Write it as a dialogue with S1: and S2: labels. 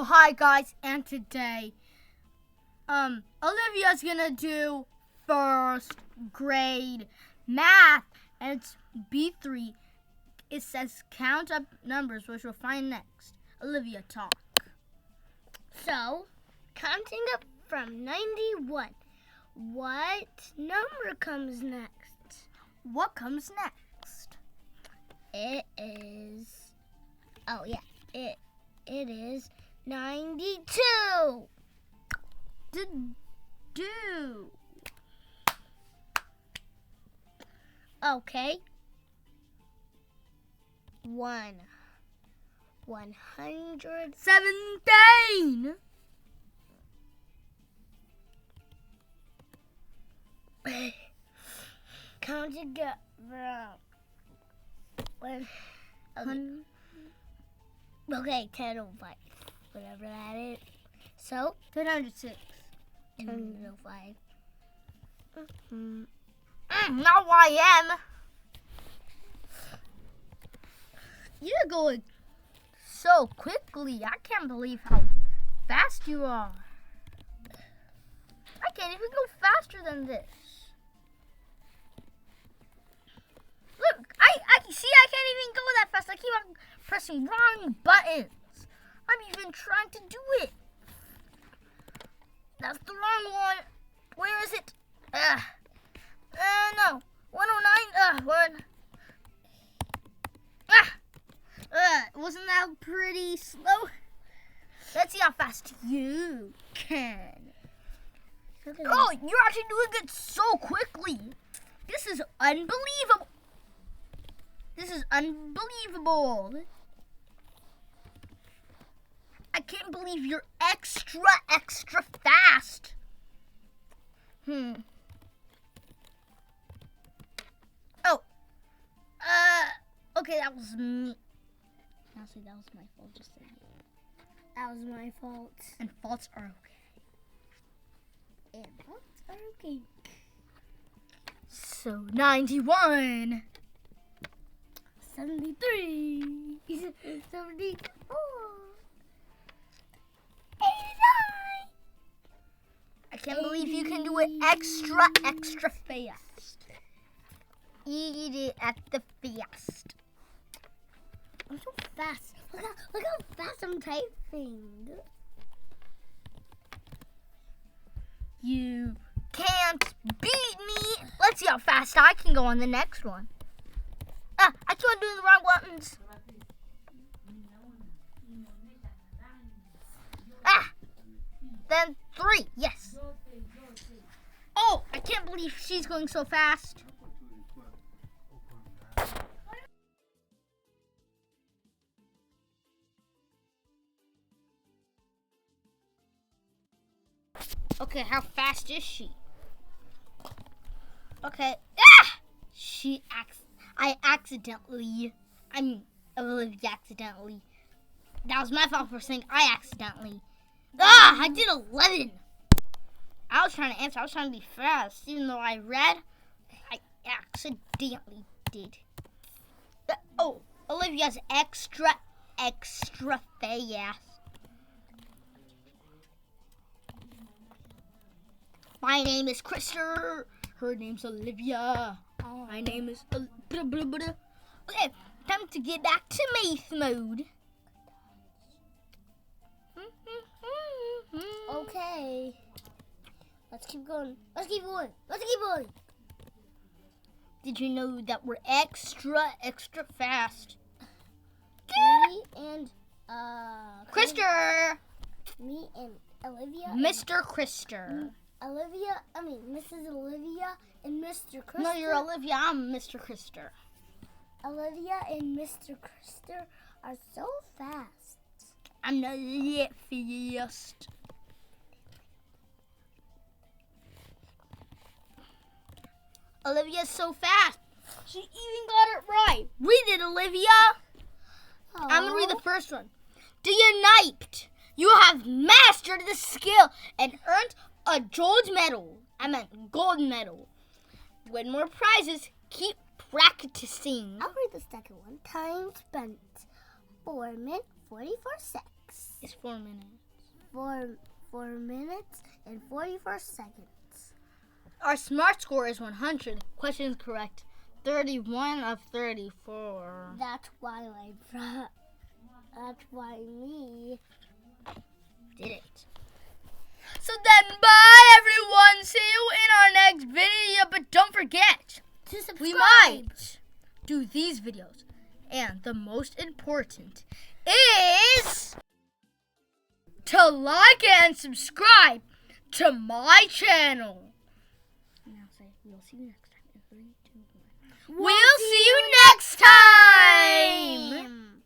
S1: hi guys, and today, Olivia's gonna do first grade math, and it's B3. It says count up numbers, which we'll find next. Olivia, talk.
S2: So, counting up from 91, what number comes next?
S1: What comes next?
S2: It is, it is 92.
S1: Do.
S2: Okay. 117. Counting up from 1005, whatever that is. So
S1: 1006.
S2: 1005.
S1: Now I am. You're going so quickly. I can't believe how fast you are. I can't even go faster than this. Look, I see I can't even go that fast. I keep on pressing wrong buttons. I'm even trying to do it. That's the wrong one. Where is it? No. 109. Wasn't that pretty slow? Let's see how fast you can. Oh, you're actually doing it so quickly. This is unbelievable. I can't believe you're extra fast. Okay, that was me. Honestly, that was my fault. Just saying.
S2: That was my fault.
S1: And faults are okay. So 91.
S2: 73. 74. 89.
S1: I can't believe you can do it extra fast. Eat it at the fast.
S2: I'm so fast. Look how fast I'm typing.
S1: You can't beat me. Let's see how fast I can go on the next one. I keep on doing the wrong buttons. Then 3, yes. Oh, I can't believe she's going so fast. Okay, how fast is she? Okay. Olivia accidentally. That was my fault for saying I accidentally. I did 11. I was trying to answer. I was trying to be fast. Even though I read, I accidentally did. Olivia's extra fast. My name is Krister. Her name's Olivia. My name is Okay, time to get back to math mode.
S2: Okay. Let's keep going.
S1: Did you know that we're extra fast?
S2: Me and
S1: Krister.
S2: Me and Olivia.
S1: Mr. Krister.
S2: Mrs. Olivia and Mr. Krister.
S1: No, you're Olivia. I'm Mr. Krister.
S2: Olivia and Mr. Krister are so fast.
S1: I'm not yet fast. Olivia's so fast. She even got it right. Read it, Olivia.
S2: Aww.
S1: I'm going to read the first one. Unite. You have mastered the skill and earned a gold medal. Gold medal. Win more prizes. Keep practicing.
S2: I'll read the second one. Time spent. 4 minutes, 44 seconds.
S1: It's 4 minutes.
S2: 4 minutes and 44 seconds.
S1: Our smart score is 100. Question is correct. 31 of 34.
S2: That's why me
S1: Did it. So then, bye everyone. See you in our next video. But don't forget,
S2: to subscribe.
S1: we might do these videos. And the most important is to like and subscribe to my channel. Now say, we'll see you next time in 3, 2, 1. We'll see you next time.